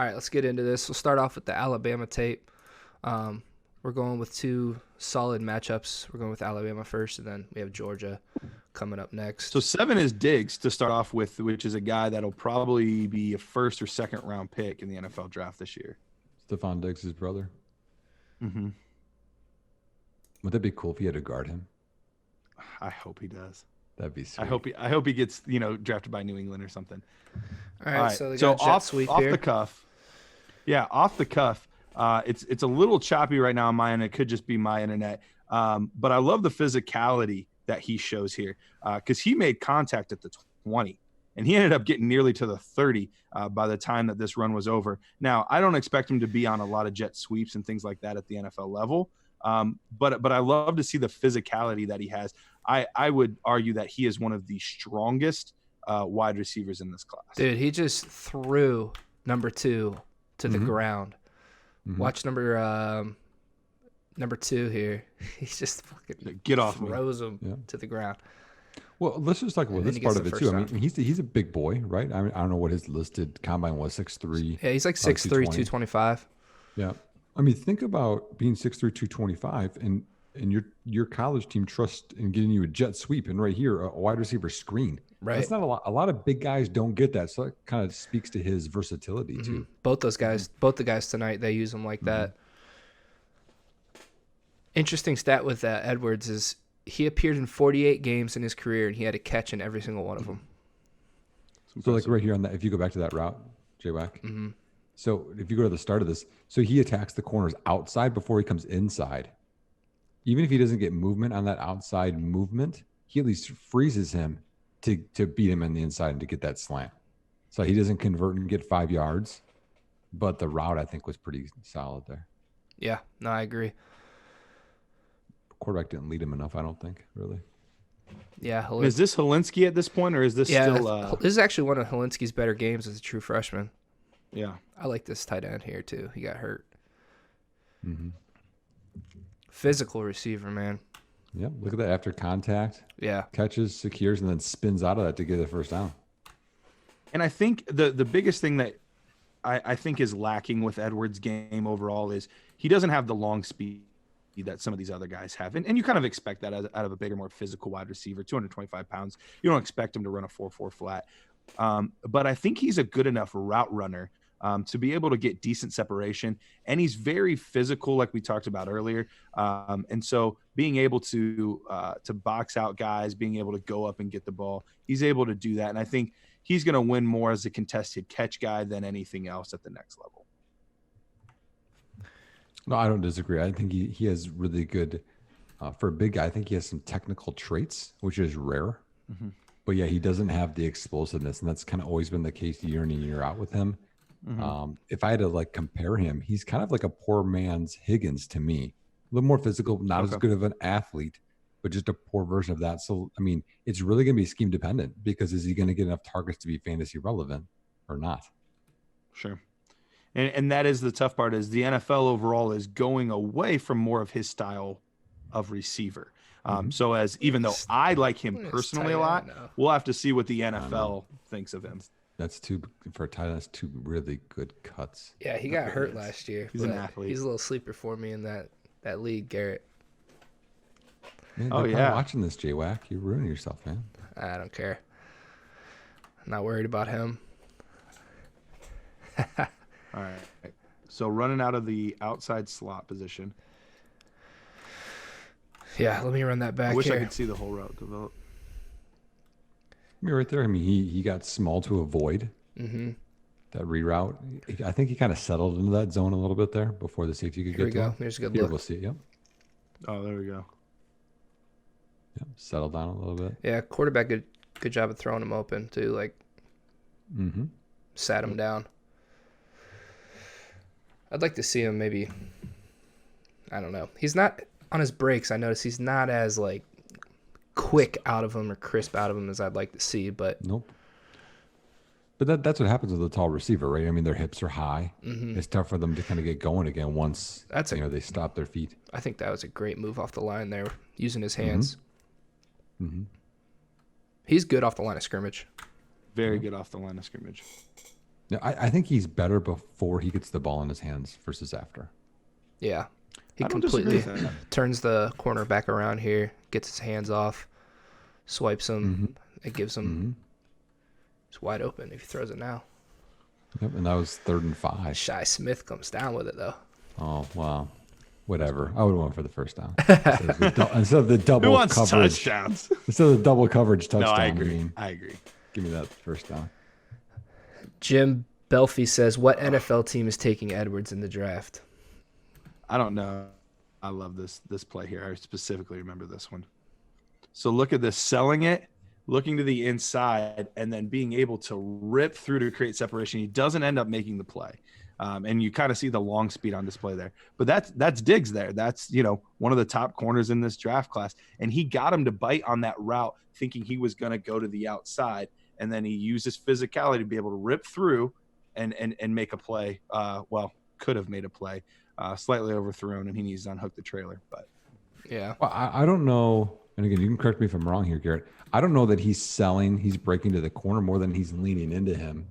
right, let's get into this. We'll start off with the Alabama tape. We're going with two solid matchups. We're going with Alabama first, and then we have Georgia coming up next. So 7 is Diggs to start off with, which is a guy that'll probably be a first or second round pick in the NFL draft this year. Stephon Diggs' brother. Mm-hmm. Would that be cool if he had to guard him? I hope he does. That'd be sweet. I hope he gets drafted by New England or something. All right. So they got jet sweep off here. the cuff. Yeah, off the cuff. It's a little choppy right now on my end. It could just be my internet. But I love the physicality that he shows here because he made contact at the 20 and he ended up getting nearly to the 30 by the time that this run was over. Now, I don't expect him to be on a lot of jet sweeps and things like that at the NFL level. But I love to see the physicality that he has. I would argue that he is one of the strongest wide receivers in this class. Dude, he just threw number 2 to the ground. Mm-hmm. Watch number 2 here. He's just fucking throws him to the ground. Well, let's just talk about this part of it too. I mean, he's a big boy, right? I mean, I don't know what his listed combine was, 6'3". Yeah, he's like 6'3", 225. Yeah. I mean, think about being 6'3", 225, and your college team trusts in getting you a jet sweep, and right here, a wide receiver screen. Right. That's not a lot. A lot of big guys don't get that, so that kind of speaks to his versatility too. Both the guys tonight, they use him like that. Interesting stat with Edwards is he appeared in 48 games in his career, and he had a catch in every single one of them. So, like right here on that, if you go back to that route, J-Wack. Mm-hmm. So if you go to the start of this, so he attacks the corners outside before he comes inside. Even if he doesn't get movement on that outside movement, he at least freezes him to beat him on the inside and to get that slant. So he doesn't convert and get 5 yards, but the route I think was pretty solid there. Yeah, no, I agree. Quarterback didn't lead him enough, I don't think, really. Yeah. Is this Helinski at this point, or is this still? This is actually one of Helinski's better games as a true freshman. Yeah. I like this tight end here, too. He got hurt. Mm-hmm. Physical receiver, man. Yeah, look at that. After contact, catches, secures, and then spins out of that to get the first down. And I think the biggest thing that I think is lacking with Edwards' game overall is he doesn't have the long speed that some of these other guys have. And you kind of expect that out of a bigger, more physical wide receiver, 225 pounds. You don't expect him to run a 4.4 flat. But I think he's a good enough route runner to be able to get decent separation. And he's very physical, like we talked about earlier. And so being able to box out guys, being able to go up and get the ball, he's able to do that. And I think he's going to win more as a contested catch guy than anything else at the next level. No, I don't disagree. I think he has really good, for a big guy, I think he has some technical traits, which is rare. Mm-hmm. But yeah, he doesn't have the explosiveness, and that's kind of always been the case year in and year out with him. Mm-hmm. If I had to like compare him, he's kind of like a poor man's Higgins to me. A little more physical, not as good of an athlete, but just a poor version of that. So, I mean, it's really going to be scheme dependent because is he going to get enough targets to be fantasy relevant or not? Sure. And that is the tough part is the NFL overall is going away from more of his style of receiver. So as even though I like him personally a lot, we'll have to see what the NFL thinks of him. That's for a tight end. That's 2 really good cuts. Yeah, he got hurt last year. He's an athlete. He's a little sleeper for me in that league, Garrett. Man, watching this, J-Wack, you're ruining yourself, man. I don't care. I'm not worried about him. All right. So running out of the outside slot position. Yeah, let me run that back. I wish here. I could see the whole route develop. You're right there. I mean, he got small to avoid that reroute. I think he kind of settled into that zone a little bit there before the safety could get to him. There's a good Here, look. We'll see it. Yep. Oh, there we go. Yep. Settle down a little bit. Yeah, quarterback good job of throwing him open too. Like, sat him down. I'd like to see him maybe. I don't know. He's not on his breaks. I notice he's not as like quick out of them or crisp out of them as I'd like to see. But nope. But that's what happens with a tall receiver, right? I mean, their hips are high. Mm-hmm. It's tough for them to kind of get going again once they stop their feet. I think that was a great move off the line there, using his hands. Mm-hmm. He's good off the line of scrimmage. Very good off the line of scrimmage. Yeah, I think he's better before he gets the ball in his hands versus after. Yeah. He I don't disagree completely with that. turns the corner back around here, gets his hands off, swipes him. It gives him it's wide open if he throws it now. Yep, and that was 3rd and 5. Shy Smith comes down with it, though. Oh, wow. Whatever. I would have went for the first down. Instead of the double Who wants coverage. touchdowns? Instead of the double coverage touchdown. No, I agree. I agree. Give me that first down. Jim Belfie says, what NFL team is taking Edwards in the draft? I don't know. I love this play here. I specifically remember this one. So look at this, selling it, looking to the inside, and then being able to rip through to create separation. He doesn't end up making the play. And you kind of see the long speed on display there. But that's Diggs there. That's, one of the top corners in this draft class. And he got him to bite on that route thinking he was going to go to the outside. And then he used his physicality to be able to rip through and make a play. Could have made a play. Slightly overthrown, and he needs to unhook the trailer. But yeah. Well, I don't know. And again, you can correct me if I'm wrong here, Garrett. I don't know that he's breaking to the corner more than he's leaning into him.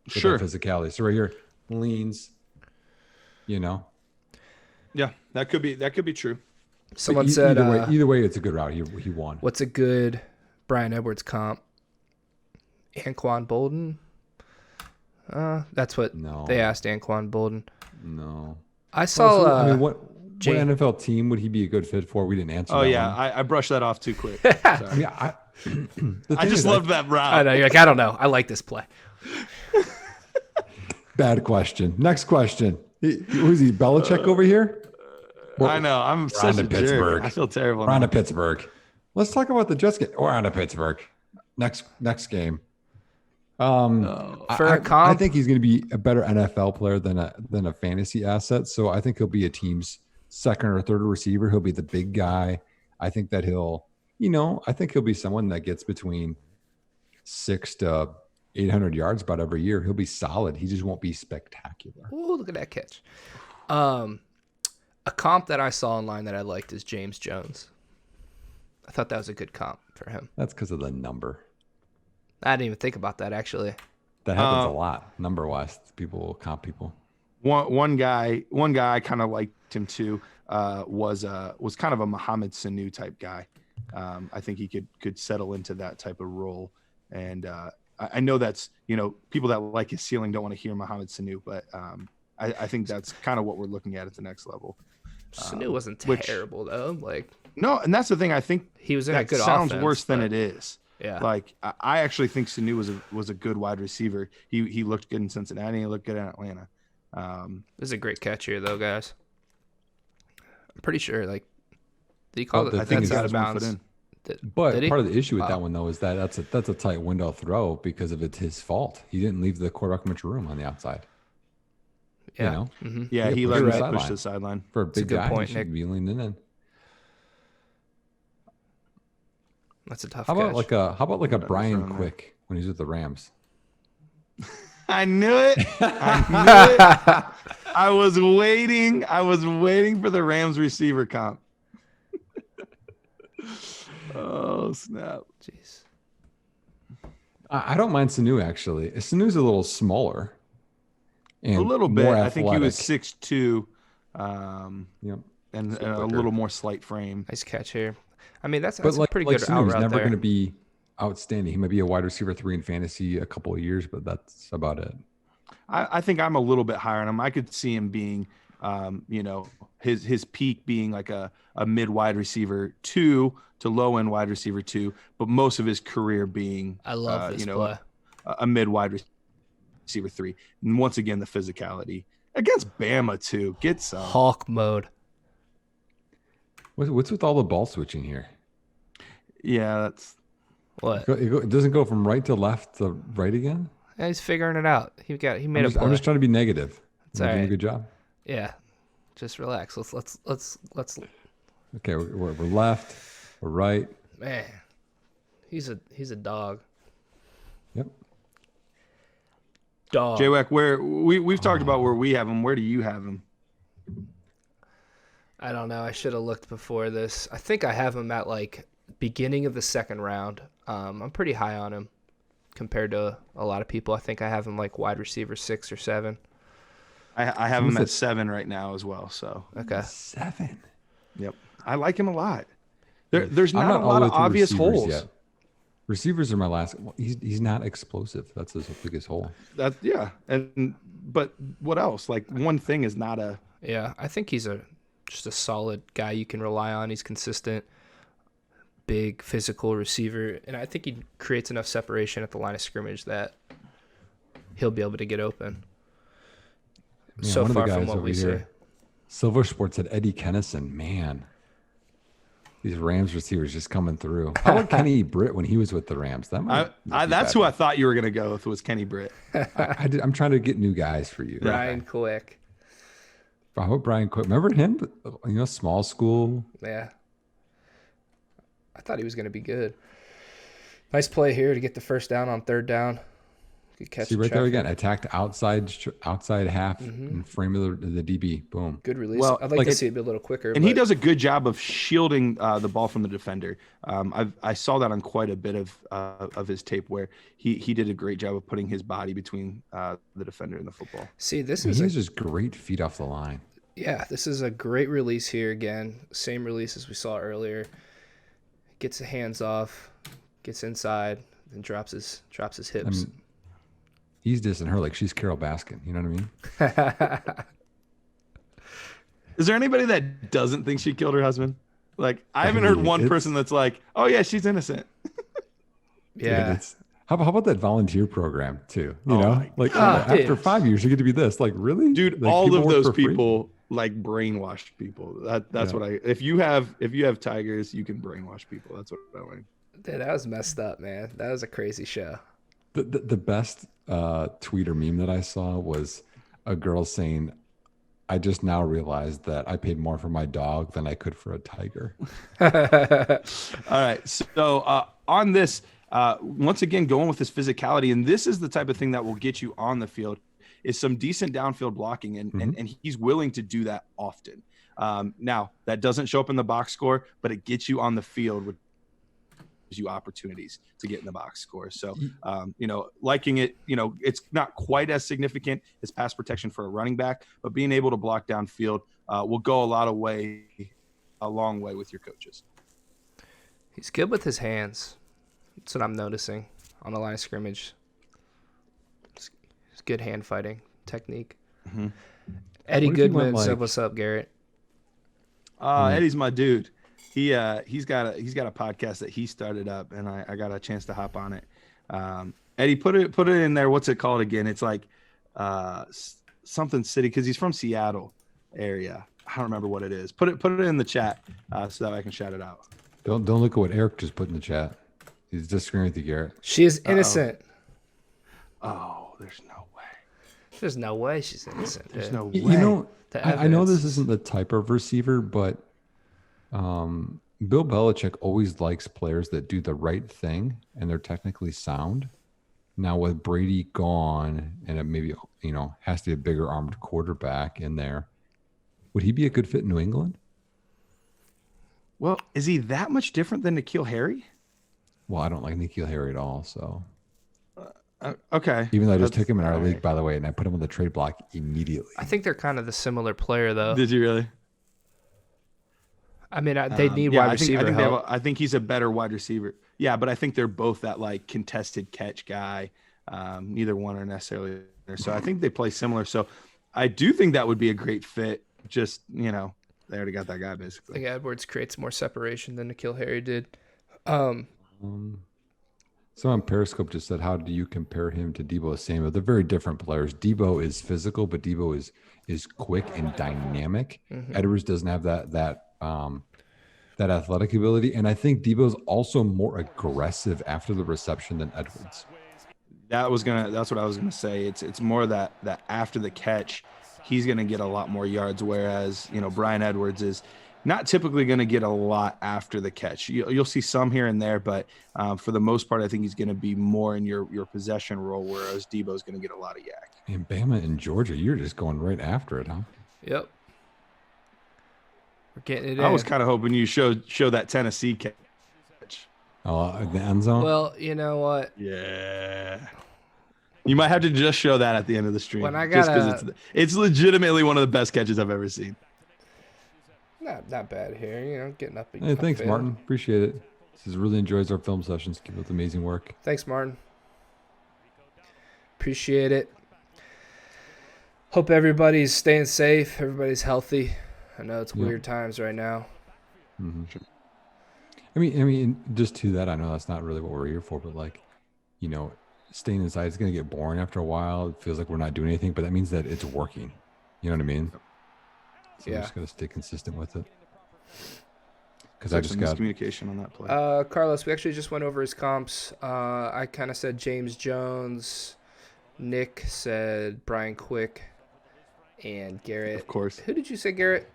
Sure. Physicality. So right here, leans, Yeah, that could be true. Someone said either way, it's a good route. He won. What's a good Bryan Edwards comp? Anquan Bolden? That's what they asked Anquan Bolden. No. I saw what NFL team would he be a good fit for? We didn't answer. Oh that yeah, one. I brushed that off too quick. Sorry. I just loved that route. I know. You're like, I don't know. I like this play. Bad question. Next question. Who's he? Belichick over here? I know. I'm such a jerk. I feel terrible. We're on to Pittsburgh. Let's talk about the Jets. We're on to Pittsburgh. Next game. For a comp, I think he's going to be a better NFL player than a fantasy asset. So I think he'll be a team's second or third receiver. He'll be the big guy. I think that he'll be someone that gets between 600 to 800 yards about every year. He'll be solid. He just won't be spectacular. Ooh, look at that catch. A comp that I saw online that I liked is James Jones. I thought that was a good comp for him. That's because of the number. I didn't even think about that, actually. That happens a lot, number-wise. People will comp people. One guy I kind of liked him too. Was kind of a Mohamed Sanu type guy. I think he could settle into that type of role. And I know that's people that like his ceiling don't want to hear Mohamed Sanu, but I think that's kind of what we're looking at the next level. Sanu wasn't terrible though. No, and that's the thing. I think he was in a good sounds offense, worse than it is. Yeah. I actually think Sanu was a good wide receiver. He looked good in Cincinnati. He looked good in Atlanta. This is a great catch here, though, guys. I'm pretty sure, did he call it? I think it's out of bounds. But part of the issue with that one, though, is that that's a tight window throw because of it's his fault. He didn't leave the quarterback much room on the outside. Yeah. Mm-hmm. Yeah, he let him push the sideline. For a big guy, point, he should be leaning in. That's a tough catch. How about like a Brian Quick when he's with the Rams? I knew it. I was waiting for the Rams receiver comp. Oh, snap. Jeez. I don't mind Sanu, actually. Sanu's a little smaller. And a little bit. More I think he was athletic. 6'2", Yep. and a little more slight frame. Nice catch here. I mean, that's a pretty good Sanu, out he's route never there. going to be outstanding. He might be a wide receiver 3 in fantasy a couple of years, but that's about it. I think I'm a little bit higher on him. I could see him being, his peak being like a mid wide receiver 2 to low end wide receiver 2, but most of his career being, I love this play. A mid wide receiver 3. And once again, the physicality against Bama too. Get some Hawk mode. What's with all the ball switching here? Yeah, that's what. It doesn't go from right to left to right again. Yeah, he's figuring it out. He made a play. I'm just trying to be negative. It's You're all doing right. a good job. Yeah, just relax. Let's. Okay, we're left, we're right. Man, he's a dog. Yep. Dog. J-Wack, where we've talked about where we have him. Where do you have him? I don't know. I should have looked before this. I think I have him at beginning of the second round. I'm pretty high on him. compared to a lot of people. I think I have him like wide receiver 6 or 7. I have him at 7 right now as well. So okay, 7. Yep, I like him a lot. There's not a lot of obvious holes yet. Receivers are my last. He's not explosive. That's his biggest hole. But what else? Like, one thing is not a. Yeah, I think he's just a solid guy you can rely on. He's consistent, big physical receiver, and I think he creates enough separation at the line of scrimmage that he'll be able to get open. Yeah, so far from what we see. Silver Sports said Eddie Kennison. Man, these Rams receivers just coming through. How about Kenny Britt when he was with the Rams? That's who I thought you were going to go with, was Kenny Britt. I'm trying to get new guys for you. Brian Quick. I hope Brian Quick. Remember him? Small school. Yeah. I thought he was going to be good. Nice play here to get the first down on 3rd down. Good catch. See right there again. Attacked outside half and frame of the DB. Boom. Good release. Well, I'd like to see it be a little quicker. And he does a good job of shielding the ball from the defender. I saw that on quite a bit of his tape where he did a great job of putting his body between the defender and the football. See, he has just great feet off the line. Yeah, this is a great release here again. Same release as we saw earlier. Gets the hands off, gets inside, and drops his hips. He's dissing her like she's Carol Baskin. You know what I mean? Is there anybody that doesn't think she killed her husband? Like, I haven't heard one person that's like, oh, yeah, she's innocent. Yeah. How about that volunteer program, too? You know? Like, after 5 years, you get to be this. Like, really? Dude, like, all of those people, like, brainwashed people. That's what if you have tigers, you can brainwash people. That's what I learned. Dude, that was messed up, man. That was a crazy show. The best tweet or meme that I saw was a girl saying, I just now realized that I paid more for my dog than I could for a tiger. All right. So on this, once again, going with this physicality, and this is the type of thing that will get you on the field, is some decent downfield blocking, and he's willing to do that often. Now, that doesn't show up in the box score, but it gets you on the field with you opportunities to get in the box score. So, liking it, it's not quite as significant as pass protection for a running back, but being able to block downfield will go a long way with your coaches. He's good with his hands. That's what I'm noticing on the line of scrimmage. It's good hand fighting technique. Mm-hmm. Eddie Goodman said, "What's up, Garrett?" Eddie's my dude. He's got a podcast that he started up, and I got a chance to hop on it. Eddie, put it in there. What's it called again? It's like something city, because he's from Seattle area. I don't remember what it is. Put it in the chat so that I can shout it out. Don't look at what Eric just put in the chat. He's disagreeing with you, Garrett. She is innocent. Oh, there's no way. There's no way she's innocent. There's no way. I know this isn't the type of receiver, but Bill Belichick always likes players that do the right thing and they're technically sound. Now with Brady gone and it maybe has to be a bigger armed quarterback in there, would he be a good fit in New England? Well, is he that much different than N'Keal Harry? Well, I don't like N'Keal Harry at all. So okay. Even though I just took him in our league, by the way, and I put him on the trade block immediately. I think they're kind of the similar player, though. Did you really? I mean, they need wide receiver help. I think he's a better wide receiver. Yeah, but I think they're both that like contested catch guy. Neither one are necessarily there. So I think they play similar. So I do think that would be a great fit. Just, they already got that guy basically. I think Edwards creates more separation than N'Keal Harry did. Someone on Periscope just said, how do you compare him to Debo Samuel? They're very different players. Debo is physical, but Debo is quick and dynamic. Mm-hmm. Edwards doesn't have that athletic ability, and I think Debo's also more aggressive after the reception than Edwards. That's what I was gonna say. It's more that after the catch, he's gonna get a lot more yards, whereas Bryan Edwards is not typically gonna get a lot after the catch. You'll see some here and there, but for the most part, I think he's gonna be more in your possession role, whereas Debo's gonna get a lot of yak. In Bama and Georgia, you're just going right after it, huh? Yep. We're getting it in. I was kind of hoping you show that Tennessee catch. Oh, the end zone. Well, you know what? Yeah. You might have to just show that at the end of the stream. When I just got because it's legitimately one of the best catches I've ever seen. Not bad here. You know, getting up. Hey, thanks, Martin. Appreciate it. This really enjoys our film sessions. Keep up the amazing work. Thanks, Martin. Appreciate it. Hope everybody's staying safe. Everybody's healthy. I know it's weird times right now. Mm-hmm. I mean, just to that, I know that's not really what we're here for, but like, you know, staying inside is going to get boring after a while. It feels like we're not doing anything, but that means that it's working. You know what I mean? So we're just going to stay consistent with it. Because I just got miscommunication on that play. Carlos, we actually just went over his comps. I kind of said James Jones. Nick said Brian Quick. And Garrett. Of course. Who did you say, Garrett?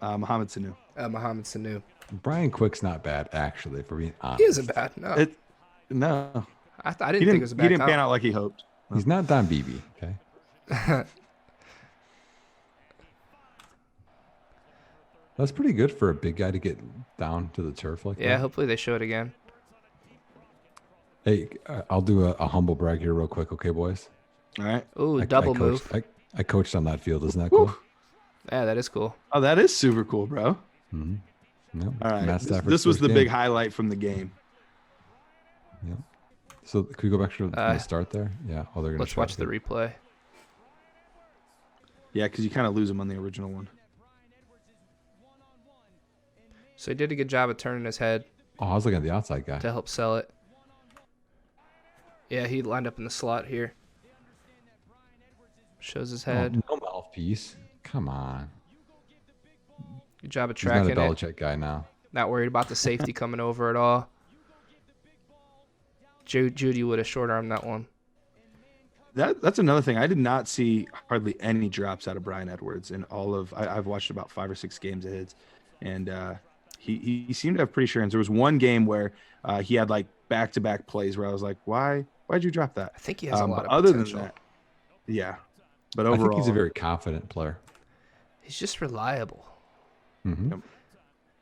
Mohamed Sanu. Mohamed Sanu. Brian Quick's not bad, actually, for being honest. He isn't bad. No. No. I didn't think it was a bad He didn't pan out like he hoped. He's not Don Beebe, okay? That's pretty good for a big guy to get down to the turf like that. Yeah, hopefully they show it again. Hey, I'll do a humble brag here real quick, okay, boys? All right. Ooh, double move. I coached on that field. Isn't that cool? Yeah, that is cool. Oh, that is super cool, bro. Mm-hmm. Yep. All right. This was the big highlight from the game. Yeah. So can we go back to the start there? Yeah. Oh, they're gonna. Let's watch the replay. Yeah, because you kind of lose them on the original one. So he did a good job of turning his head. Oh, I was looking at the outside guy to help sell it. Yeah, he lined up in the slot here. Shows his head. Oh, no mouthpiece. Come on. Good job of tracking it. He's not a Belichick guy now. Not worried about the safety coming over at all. Judy would have short-armed that one. That's another thing. I did not see hardly any drops out of Bryan Edwards in all of. I've watched about 5 or 6 games of his, and he seemed to have pretty sure hands. There was one game where he had like back-to-back plays where I was like, why'd you drop that? I think he has a lot of other potential. than that. Yeah, but overall, I think he's a very confident player. He's just reliable. Mm-hmm. Yep.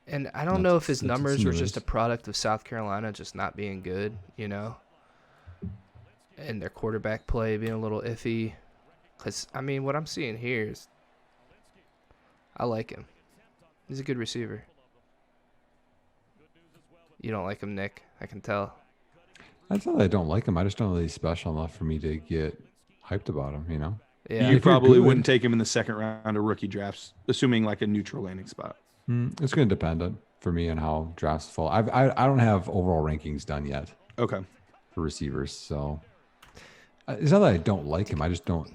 And I don't know if his numbers were just a product of South Carolina just not being good, you know, and their quarterback play being a little iffy. Because, I mean, what I'm seeing here is I like him. He's a good receiver. You don't like him, Nick. I can tell. That's not that I don't like him. I just don't know that he's special enough for me to get hyped about him, you know? Yeah. You probably wouldn't take him in the second round of rookie drafts, assuming like a neutral landing spot. It's going to depend for me on how drafts fall. I don't have overall rankings done yet. Okay. For receivers, so it's not that I don't like him. I just don't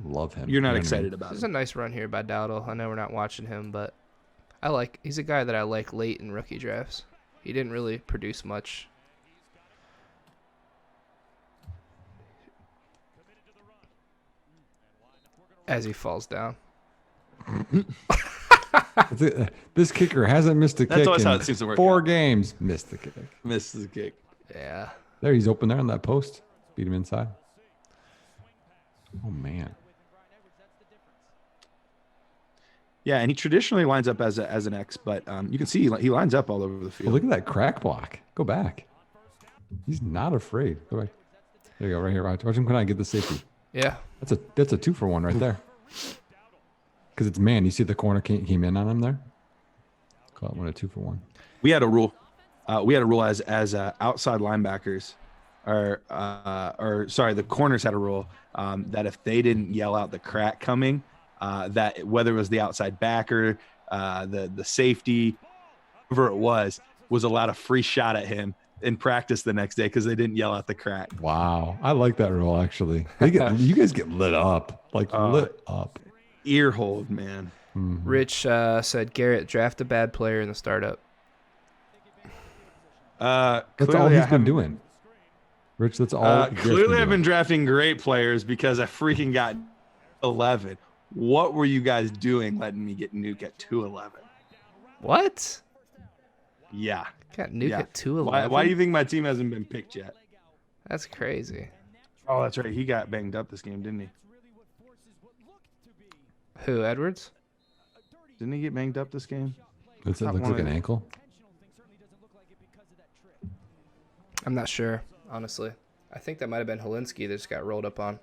love him. You're not excited about it. There's a nice run here by Dowdle. I know we're not watching him, but he's a guy that I like late in rookie drafts. He didn't really produce much. As he falls down. This kicker hasn't missed a kick always in how it seems to work 4 out. games. Missed the kick. Missed the kick. Yeah. There, he's open there on that post. Beat him inside. Oh, man. Yeah, and he traditionally lines up as an X, but you can see he lines up all over the field. Oh, look at that crack block. Go back. He's not afraid. Go back. There you go, right here. Watch him come out and get the safety. Yeah. That's a 2-for-1 right there. Because it's man. You see the corner came in on him there? Call it 1 a 2-for-1. We had a rule. As outside linebackers, or sorry, the corners had a rule that if they didn't yell out the crack coming, that whether it was the outside backer, the safety, whoever it was allowed a free shot at him in practice the next day because they didn't yell out the crack. Wow, I like that rule actually. You guys get lit up, lit up. Ear hold, man. Mm-hmm. Rich said Garrett draft a bad player in the startup. That's all he's been doing. Rich, that's all. Clearly, I've been drafting great players because I freaking got 11. What were you guys doing letting me get Nuke at 211? What? Yeah. Got Nuke at 211? Why do you think my team hasn't been picked yet? That's crazy. Oh, that's right. He got banged up this game, didn't he? Who, Edwards? Didn't he get banged up this game? It looks like an ankle. I'm not sure, honestly. I think that might have been Helinski that just got rolled up on.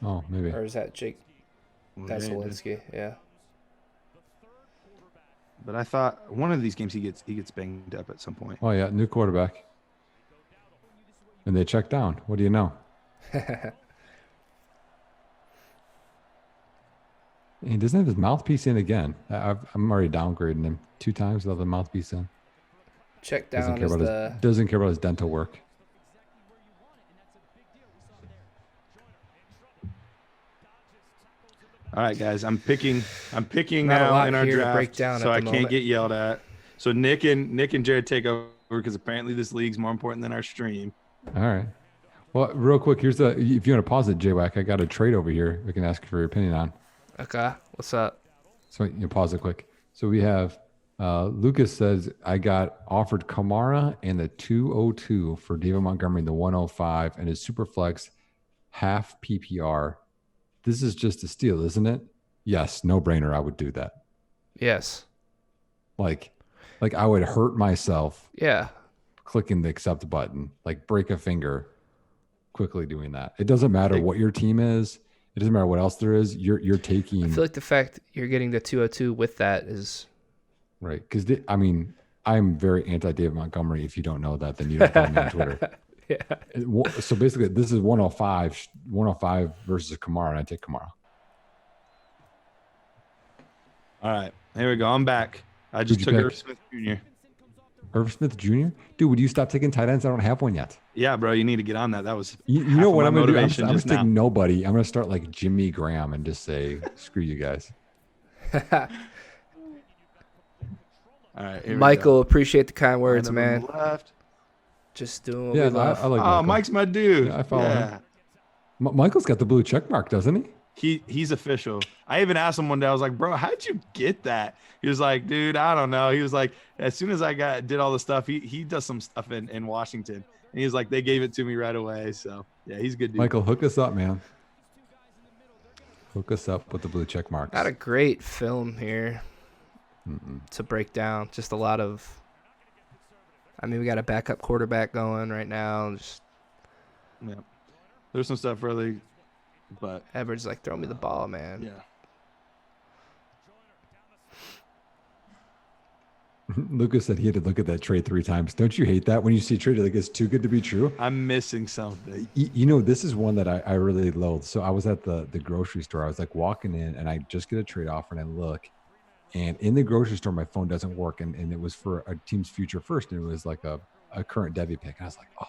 Oh, maybe. Or is that Jake? That's Helinski, yeah. But I thought one of these games he gets banged up at some point. Oh yeah, new quarterback. And they check down. What do you know? He doesn't have his mouthpiece in again. I'm already downgrading him 2 times without the mouthpiece in. Check down doesn't care about his dental work. All right, guys, I'm picking now in our draft, so I can't get yelled at. So Nick and Jared take over because apparently this league's more important than our stream. All right. Well, real quick, if you want to pause it, J-Wack, I got a trade over here we can ask you for your opinion on. Okay, what's up? So you pause it quick. So we have Lucas says, I got offered Kamara and the 202 for David Montgomery, the 105, and his super flex half PPR. This is just a steal, isn't it? Yes, no brainer. I would do that. Yes. Like I would hurt myself. Yeah. Clicking the accept button, like break a finger, quickly doing that. It doesn't matter what your team is. It doesn't matter what else there is. You're taking. I feel like the fact you're getting the 202 with that is right. Because I'm very anti David Montgomery. If you don't know that, then you don't follow me on Twitter. Yeah. So basically, this is 105 versus Kamara, and I take Kamara. All right, here we go. I'm back. I just took Irv Smith Jr. Irv Smith Jr. Dude, would you stop taking tight ends? I don't have one yet. Yeah, bro, you need to get on that. That was you know what I'm gonna do? I'm just taking nobody. I'm gonna start like Jimmy Graham and just say, screw you guys. All right, Michael, appreciate the kind words, man. Left. Just doing what we love. I like Michael. Mike's my dude. Yeah, I follow him. Michael's got the blue check mark, doesn't he? He's official. I even asked him one day, I was like, bro, how'd you get that? He was like, dude, I don't know. He was like, as soon as I did all the stuff, he does some stuff in Washington. And he was like, they gave it to me right away. So yeah, he's a good dude. Michael, hook us up, man. Hook us up with the blue check marks. Not a great film here to break down. Just a lot of, we got a backup quarterback going right now. Yeah. There's some stuff really, but Edwards like, throw me the ball, man. Yeah. Lucas said he had to look at that trade 3 times. Don't you hate that when you see a trade like it's too good to be true? I'm missing something. This is one that I really loathe. So I was at the grocery store. I was like walking in and I just get a trade offer and I look. And in the grocery store, my phone doesn't work. And it was for a team's future first. And it was like a current Debbie pick. And I was like, oh,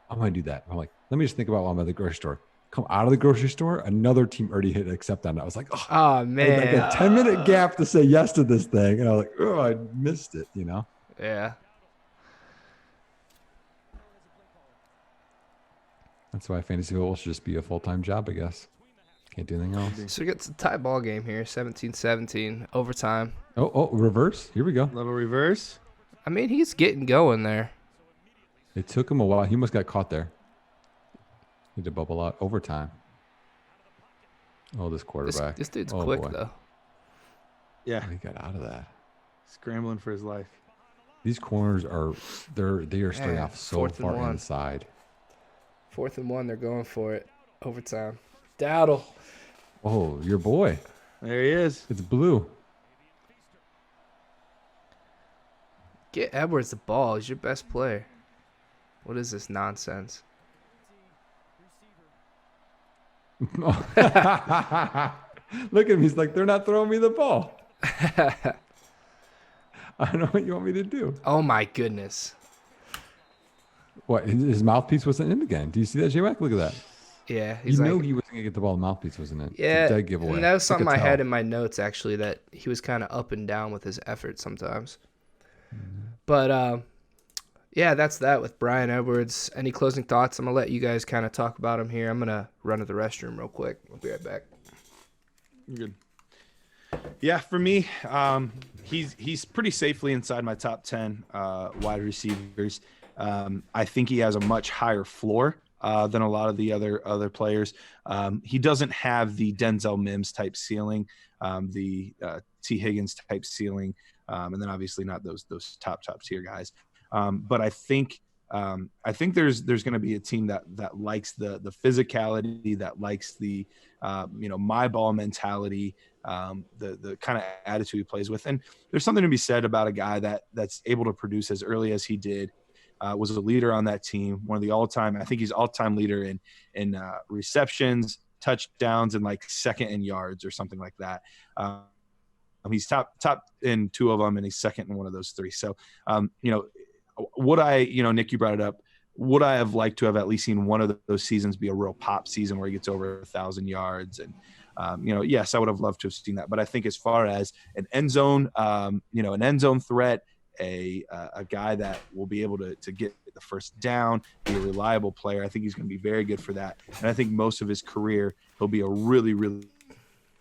I'm going to do that. I'm like, let me just think about while I'm at the grocery store. Come out of the grocery store, another team already hit accept on it. I was like, oh man, like a 10-minute gap to say yes to this thing, and I was like, oh, I missed it, Yeah. That's why fantasy football should just be a full-time job, I guess. Can't do anything else. So we get a tie ball game here, 17-17, overtime. Oh, reverse. Here we go. Little reverse. He's getting going there. It took him a while. He must got caught there. Need to bubble out overtime. Oh, this quarterback. This dude's quick, though. Yeah. He got out of that. Scrambling for his life. These corners they are starting off so far inside. 4th and 1, they're going for it. Overtime. Dowdle. Oh, your boy. There he is. It's blue. Get Edwards the ball. He's your best player. What is this nonsense? Look at him. He's like, they're not throwing me the ball. I don't know what you want me to do. Oh, my goodness. What? His mouthpiece wasn't in again. Do you see that, J-Wack? Look at that. Yeah. He wasn't going to get the ball. The mouthpiece wasn't in. Yeah. Dead giveaway. And that was something I had in my notes, actually, that he was kind of up and down with his effort sometimes. But, yeah, that's that with Bryan Edwards. Any closing thoughts? I'm going to let you guys kind of talk about him here. I'm going to run to the restroom real quick. I'll be right back. Good. Yeah, for me, he's pretty safely inside my top 10 wide receivers. I think he has a much higher floor than a lot of the other players. He doesn't have the Denzel Mims type ceiling, the T. Higgins type ceiling, and then obviously not those top tier guys. But I think I think there's going to be a team that likes the physicality, that likes the my ball mentality, the kind of attitude he plays with. And there's something to be said about a guy that's able to produce as early as he did. Was a leader on that team, one of the all-time. I think he's all-time leader in receptions, touchdowns, and like second in yards or something like that. He's top in 2 of them, and he's second in one of those 3. So, would I, Nick, you brought it up. Would I have liked to have at least seen one of those seasons be a real pop season where he gets over 1,000 yards? And, yes, I would have loved to have seen that. But I think as far as an end zone, an end zone threat, a guy that will be able to get the first down, be a reliable player, I think he's going to be very good for that. And I think most of his career, he'll be a really, really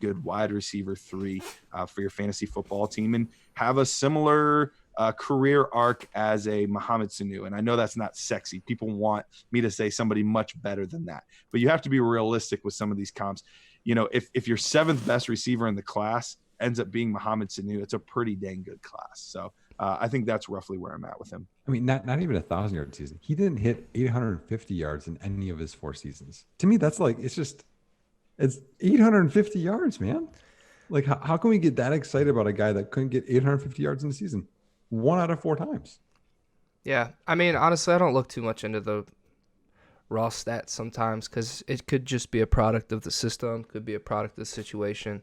good wide receiver 3 for your fantasy football team and have a similar career arc as a Mohamed Sanu. And I know that's not sexy. People want me to say somebody much better than that, but you have to be realistic with some of these comps. If your 7th best receiver in the class ends up being Mohamed Sanu, it's a pretty dang good class. So I think that's roughly where I'm at with him. I mean, not even 1,000-yard season. He didn't hit 850 yards in any of his 4 seasons. To me, that's like, it's 850 yards, man. Like, how can we get that excited about a guy that couldn't get 850 yards in the season 1 out of 4 times? Yeah. I mean, honestly, I don't look too much into the raw stats sometimes because it could just be a product of the system, could be a product of the situation.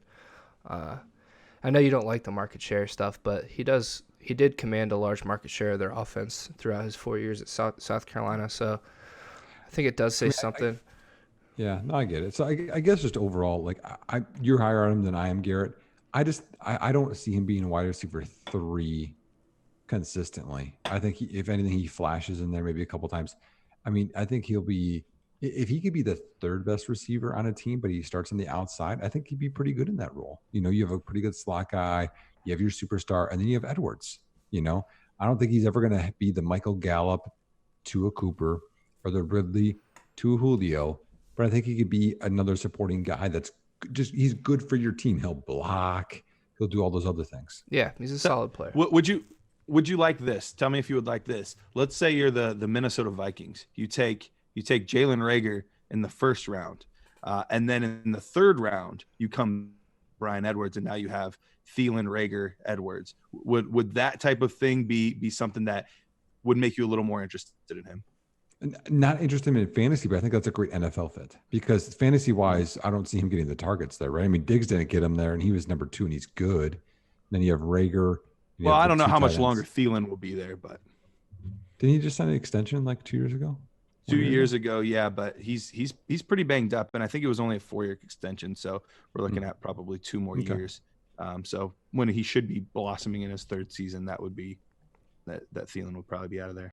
I know you don't like the market share stuff, but he did command a large market share of their offense throughout his 4 years at South Carolina. So I think it does say something. I get it. So I guess just overall, like you're higher on him than I am, Garrett. I don't see him being a wide receiver 3 consistently. I think if anything, he flashes in there maybe a couple times. I mean, I think he'll be, if he could be the 3rd best receiver on a team, but he starts on the outside, I think he'd be pretty good in that role. You have a pretty good slot guy, you have your superstar, and then you have Edwards. I don't think he's ever going to be the Michael Gallup to a Cooper or the Ridley to a Julio, but I think he could be another supporting guy that's he's good for your team. He'll block, he'll do all those other things. Yeah, he's a solid player. Would you like this? Tell me if you would like this. Let's say you're the Minnesota Vikings. You take Jalen Reagor in the 1st round, and then in the 3rd round you come Bryan Edwards, and now you have Thielen, Reagor, Edwards. Would that type of thing be something that would make you a little more interested in him? Not interested in fantasy, but I think that's a great NFL fit because fantasy-wise, I don't see him getting the targets there, right? I mean, Diggs didn't get him there, and he was number 2, and he's good. Then you have Reagor. Well, I don't know how much longer Thielen will be there, but didn't he just sign an extension like 2 years ago? 2 years ago, yeah, but he's pretty banged up, and I think it was only a 4-year extension, so we're looking at probably 2 more years. So when he should be blossoming in his 3rd season, that would be that Thielen would probably be out of there.